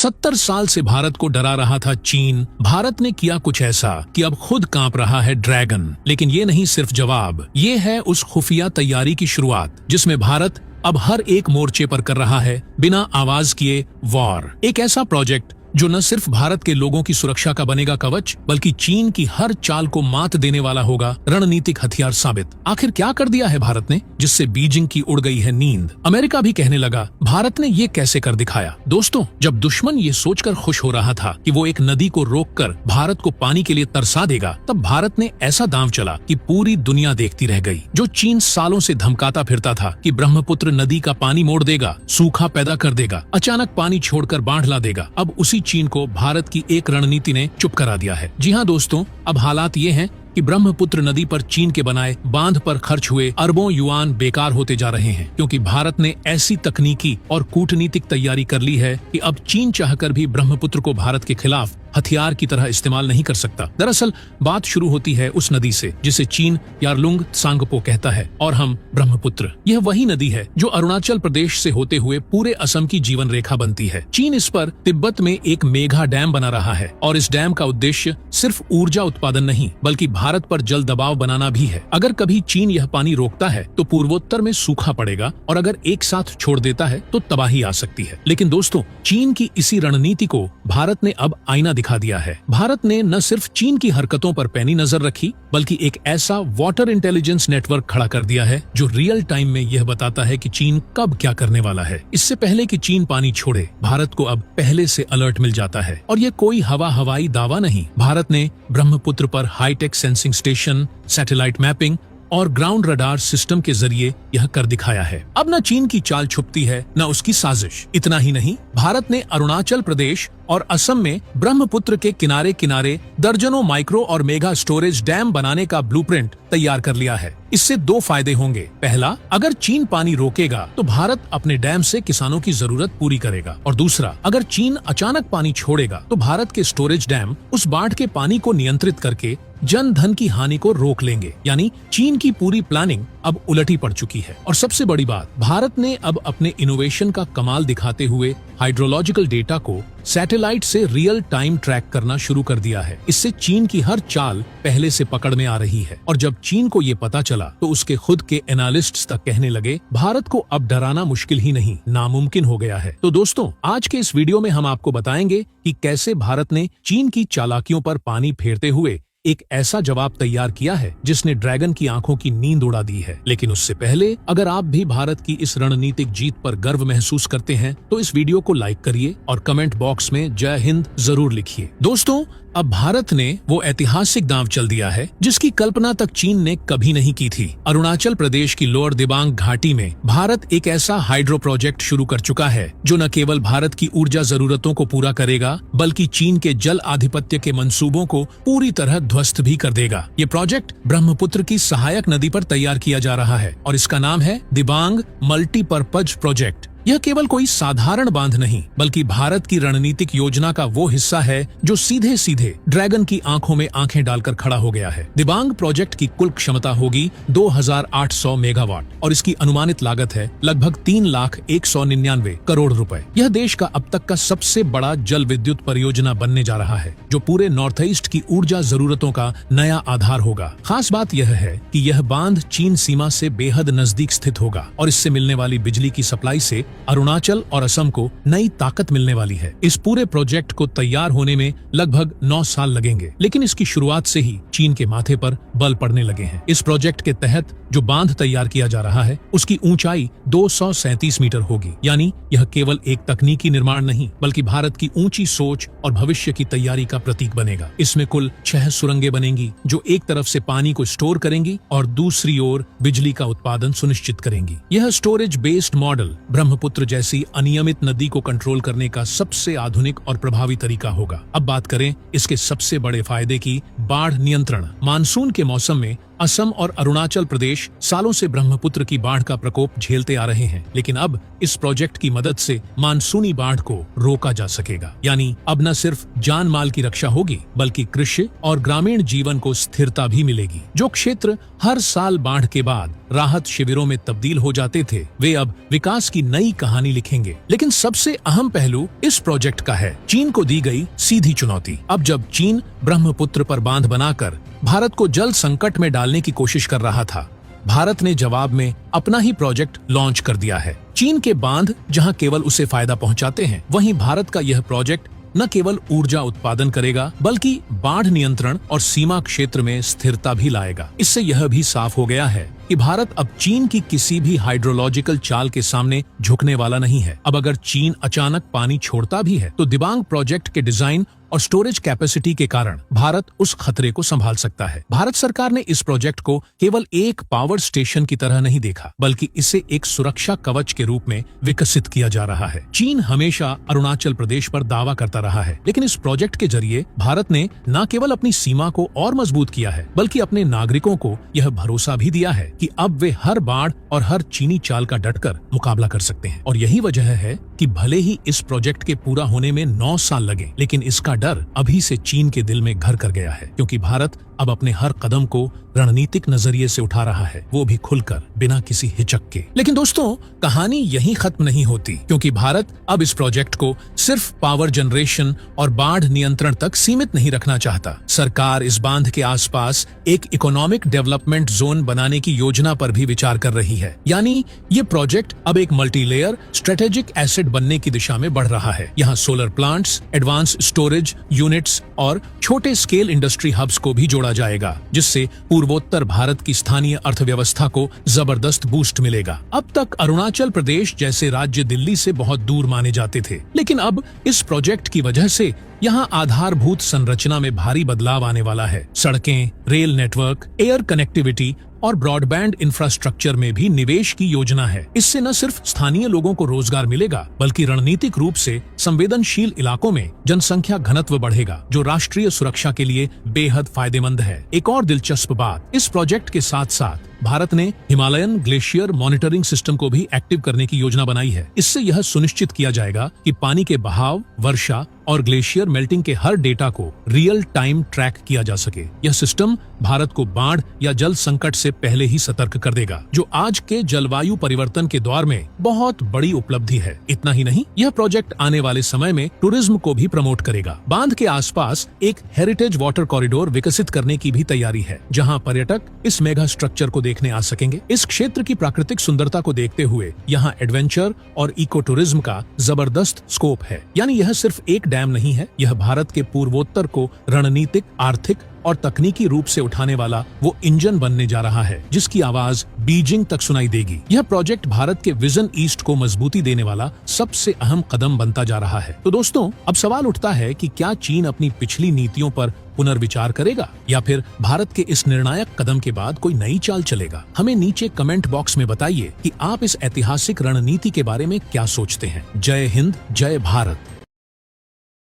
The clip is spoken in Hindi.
70 साल से भारत को डरा रहा था चीन। भारत ने किया कुछ ऐसा कि अब खुद कांप रहा है ड्रैगन। लेकिन ये नहीं सिर्फ जवाब, ये है उस खुफिया तैयारी की शुरुआत जिसमें भारत अब हर एक मोर्चे पर कर रहा है बिना आवाज किए वॉर। एक ऐसा प्रोजेक्ट जो न सिर्फ भारत के लोगों की सुरक्षा का बनेगा कवच, बल्कि चीन की हर चाल को मात देने वाला होगा रणनीतिक हथियार साबित। आखिर क्या कर दिया है भारत ने जिससे बीजिंग की उड़ गई है नींद? अमेरिका भी कहने लगा भारत ने ये कैसे कर दिखाया। दोस्तों, जब दुश्मन ये सोचकर खुश हो रहा था कि वो एक नदी को रोककर भारत को पानी के लिए तरसा देगा, तब भारत ने ऐसा दांव चला कि पूरी दुनिया देखती रह गई। जो चीन सालों से धमकाता फिरता था कि ब्रह्मपुत्र नदी का पानी मोड़ देगा, सूखा पैदा कर देगा, अचानक पानी छोड़कर बाढ़ ला देगा, अब उसी चीन को भारत की एक रणनीति ने चुप करा दिया है। जी हाँ दोस्तों, अब हालात ये हैं कि ब्रह्मपुत्र नदी पर चीन के बनाए बांध पर खर्च हुए अरबों युआन बेकार होते जा रहे हैं, क्योंकि भारत ने ऐसी तकनीकी और कूटनीतिक तैयारी कर ली है कि अब चीन चाहकर भी ब्रह्मपुत्र को भारत के खिलाफ हथियार की तरह इस्तेमाल नहीं कर सकता। दरअसल बात शुरू होती है उस नदी से जिसे चीन यारलुंग त्सांगपो कहता है और हम ब्रह्मपुत्र। यह वही नदी है जो अरुणाचल प्रदेश से होते हुए पूरे असम की जीवन रेखा बनती है। चीन इस पर तिब्बत में एक मेगा डैम बना रहा है और इस डैम का उद्देश्य सिर्फ ऊर्जा उत्पादन नहीं बल्कि भारत पर जल दबाव बनाना भी है। अगर कभी चीन यह पानी रोकता है तो पूर्वोत्तर में सूखा पड़ेगा और अगर एक साथ छोड़ देता है तो तबाही आ सकती है। लेकिन दोस्तों, चीन की इसी रणनीति को भारत ने अब आईना दिखा दिया है। भारत ने न सिर्फ चीन की हरकतों पर पैनी नजर रखी बल्कि एक ऐसा वाटर इंटेलिजेंस नेटवर्क खड़ा कर दिया है जो रियल टाइम में यह बताता है कि चीन कब क्या करने वाला है। इससे पहले कि चीन पानी छोड़े, भारत को अब पहले से अलर्ट मिल जाता है। और यह कोई हवाई दावा नहीं। भारत ने ब्रह्मपुत्र पर high tech sensing station, satellite mapping और ग्राउंड रडार सिस्टम के जरिए यह कर दिखाया है। अब न चीन की चाल छुपती है न उसकी साजिश। इतना ही नहीं, भारत ने अरुणाचल प्रदेश और असम में ब्रह्मपुत्र के किनारे किनारे दर्जनों माइक्रो और मेगा स्टोरेज डैम बनाने का ब्लूप्रिंट तैयार कर लिया है। इससे दो फायदे होंगे। पहला, अगर चीन पानी रोकेगा तो भारत अपने डैम से किसानों की जरूरत पूरी करेगा, और दूसरा, अगर चीन अचानक पानी छोड़ेगा तो भारत के स्टोरेज डैम उस बाढ़ के पानी को नियंत्रित करके जन धन की हानि को रोक लेंगे। यानी चीन की पूरी प्लानिंग अब उलटी पड़ चुकी है। और सबसे बड़ी बात, भारत ने अब अपने इनोवेशन का कमाल दिखाते हुए हाइड्रोलॉजिकल डेटा को सैटेलाइट से रियल टाइम ट्रैक करना शुरू कर दिया है। इससे चीन की हर चाल पहले से पकड़ में आ रही है। और जब चीन को ये पता चला तो उसके खुद के एनालिस्ट्स तक कहने लगे भारत को अब डराना मुश्किल ही नहीं, नामुमकिन हो गया है। तो दोस्तों, आज के इस वीडियो में हम आपको बताएंगे कि कैसे भारत ने चीन की चालाकियों पर पानी फेरते हुए एक ऐसा जवाब तैयार किया है जिसने ड्रैगन की आंखों की नींद उड़ा दी है। लेकिन उससे पहले, अगर आप भी भारत की इस रणनीतिक जीत पर गर्व महसूस करते हैं तो इस वीडियो को लाइक करिए और कमेंट बॉक्स में जय हिंद जरूर लिखिए। दोस्तों, अब भारत ने वो ऐतिहासिक दांव चल दिया है जिसकी कल्पना तक चीन ने कभी नहीं की थी। अरुणाचल प्रदेश की लोअर दिबांग घाटी में भारत एक ऐसा हाइड्रो प्रोजेक्ट शुरू कर चुका है जो न केवल भारत की ऊर्जा जरूरतों को पूरा करेगा बल्कि चीन के जल आधिपत्य के मंसूबों को पूरी तरह ध्वस्त भी कर देगा। ये प्रोजेक्ट ब्रह्मपुत्र की सहायक नदी पर तैयार किया जा रहा है और इसका नाम है दिबांग मल्टीपर्पज प्रोजेक्ट। यह केवल कोई साधारण बांध नहीं बल्कि भारत की रणनीतिक योजना का वो हिस्सा है जो सीधे सीधे ड्रैगन की आंखों में आंखें डालकर खड़ा हो गया है। दिबांग प्रोजेक्ट की कुल क्षमता होगी 2800 मेगावाट और इसकी अनुमानित लागत है लगभग 3,199 करोड़ रुपए। यह देश का अब तक का सबसे बड़ा जल विद्युत परियोजना बनने जा रहा है जो पूरे नॉर्थ ईस्ट की ऊर्जा जरूरतों का नया आधार होगा। खास बात यह है कि यह बांध चीन सीमा से बेहद नजदीक स्थित होगा और इससे मिलने वाली बिजली की सप्लाई से अरुणाचल और असम को नई ताकत मिलने वाली है। इस पूरे प्रोजेक्ट को तैयार होने में लगभग 9 साल लगेंगे, लेकिन इसकी शुरुआत से ही चीन के माथे पर बल पड़ने लगे हैं। इस प्रोजेक्ट के तहत जो बांध तैयार किया जा रहा है उसकी ऊंचाई 237 मीटर होगी। यानी यह केवल एक तकनीकी निर्माण नहीं बल्कि भारत की ऊंची सोच और भविष्य की तैयारी का प्रतीक बनेगा। इसमें कुल 6 सुरंगें बनेंगी जो एक तरफ से पानी को स्टोर करेंगी और दूसरी ओर बिजली का उत्पादन सुनिश्चित करेंगी। यह स्टोरेज बेस्ड मॉडल ब्रह्मपुत्र जैसी अनियमित नदी को कंट्रोल करने का सबसे आधुनिक और प्रभावी तरीका होगा। अब बात करें इसके सबसे बड़े फायदे की, बाढ़ नियंत्रण। मानसून के मौसम में असम और अरुणाचल प्रदेश सालों से ब्रह्मपुत्र की बाढ़ का प्रकोप झेलते आ रहे हैं, लेकिन अब इस प्रोजेक्ट की मदद से मानसूनी बाढ़ को रोका जा सकेगा। यानी अब न सिर्फ जान माल की रक्षा होगी, बल्कि कृषि और ग्रामीण जीवन को स्थिरता भी मिलेगी। जो क्षेत्र हर साल बाढ़ के बाद राहत शिविरों में तब्दील हो जाते थे, वे अब विकास की नई कहानी लिखेंगे। लेकिन सबसे अहम पहलू इस प्रोजेक्ट का है चीन को दी गई सीधी चुनौती। अब जब चीन ब्रह्मपुत्र पर बांध बनाकर भारत को जल संकट में डालने की कोशिश कर रहा था, भारत ने जवाब में अपना ही प्रोजेक्ट लॉन्च कर दिया है। चीन के बांध जहां केवल उसे फायदा पहुंचाते हैं, वहीं भारत का यह प्रोजेक्ट न केवल ऊर्जा उत्पादन करेगा, बल्कि बाढ़ नियंत्रण और सीमा क्षेत्र में स्थिरता भी लाएगा। इससे यह भी साफ हो गया है कि भारत अब चीन की किसी भी हाइड्रोलॉजिकल चाल के सामने झुकने वाला नहीं है। अब अगर चीन अचानक पानी छोड़ता भी है, तो दिबांग प्रोजेक्ट के डिजाइन और स्टोरेज कैपेसिटी के कारण भारत उस खतरे को संभाल सकता है। भारत सरकार ने इस प्रोजेक्ट को केवल एक पावर स्टेशन की तरह नहीं देखा, बल्कि इसे एक सुरक्षा कवच के रूप में विकसित किया जा रहा है। चीन हमेशा अरुणाचल प्रदेश पर दावा करता रहा है, लेकिन इस प्रोजेक्ट के जरिए भारत ने न केवल अपनी सीमा को और मजबूत किया है, बल्कि अपने नागरिकों को यह भरोसा भी दिया है कि अब वे हर बाढ़ और हर चीनी चाल का डटकर मुकाबला कर सकते हैं। और यही वजह है कि भले ही इस प्रोजेक्ट के पूरा होने में 9 साल लगे, लेकिन इसका डर अभी से चीन के दिल में घर कर गया है, क्योंकि भारत अब अपने हर कदम को रणनीतिक नजरिए से उठा रहा है, वो भी खुलकर, बिना किसी हिचक के। लेकिन दोस्तों, कहानी यहीं खत्म नहीं होती, क्योंकि भारत अब इस प्रोजेक्ट को सिर्फ पावर जनरेशन और बाढ़ नियंत्रण तक सीमित नहीं रखना चाहता। सरकार इस बांध के आसपास एक इकोनॉमिक डेवलपमेंट जोन बनाने की योजना पर भी विचार कर रही है। यानी ये प्रोजेक्ट अब एक मल्टीलेयर स्ट्रेटेजिक एसेट बनने की दिशा में बढ़ रहा है। यहाँ solar plants, advance storage units और छोटे स्केल इंडस्ट्री हब्स को भी जोड़ा जाएगा, जिससे पूर्वोत्तर भारत की स्थानीय अर्थव्यवस्था को जबरदस्त बूस्ट मिलेगा। अब तक अरुणाचल प्रदेश जैसे राज्य दिल्ली से बहुत दूर माने जाते थे, लेकिन अब इस प्रोजेक्ट की वजह से यहाँ आधारभूत संरचना में भारी बदलाव आने वाला है। सड़कें, रेल नेटवर्क, एयर कनेक्टिविटी और ब्रॉडबैंड इंफ्रास्ट्रक्चर में भी निवेश की योजना है। इससे न सिर्फ स्थानीय लोगों को रोजगार मिलेगा, बल्कि रणनीतिक रूप से संवेदनशील इलाकों में जनसंख्या घनत्व बढ़ेगा, जो राष्ट्रीय सुरक्षा के लिए बेहद फायदेमंद है। एक और दिलचस्प बात, इस प्रोजेक्ट के साथ साथ भारत ने हिमालयन ग्लेशियर मॉनिटरिंग सिस्टम को भी एक्टिव करने की योजना बनाई है। इससे यह सुनिश्चित किया जाएगा कि पानी के बहाव, वर्षा और ग्लेशियर मेल्टिंग के हर डेटा को रियल टाइम ट्रैक किया जा सके। यह सिस्टम भारत को बाढ़ या जल संकट से पहले ही सतर्क कर देगा, जो आज के जलवायु परिवर्तन के दौर में बहुत बड़ी उपलब्धि है। इतना ही नहीं, यह प्रोजेक्ट आने वाले समय में टूरिज्म को भी प्रमोट करेगा। बांध के आसपास एक हेरिटेज वाटर कॉरिडोर विकसित करने की भी तैयारी है, जहां पर्यटक इस मेगा स्ट्रक्चर को देखने आ सकेंगे। इस क्षेत्र की प्राकृतिक सुंदरता को देखते हुए यहाँ एडवेंचर और इको टूरिज्म का जबरदस्त स्कोप है। यानी यह सिर्फ एक डैम नहीं है, यह भारत के पूर्वोत्तर को रणनीतिक, आर्थिक और तकनीकी रूप से उठाने वाला वो इंजन बनने जा रहा है, जिसकी आवाज बीजिंग तक सुनाई देगी। यह प्रोजेक्ट भारत के विजन ईस्ट को मजबूती देने वाला सबसे अहम कदम बनता जा रहा है। तो दोस्तों, अब सवाल उठता है कि क्या चीन अपनी पिछली नीतियों पर पुनर्विचार करेगा, या फिर भारत के इस निर्णायक कदम के बाद कोई नई चाल चलेगा? हमें नीचे कमेंट बॉक्स में बताइए कि आप इस ऐतिहासिक रणनीति के बारे में क्या सोचते हैं। जय हिंद, जय भारत।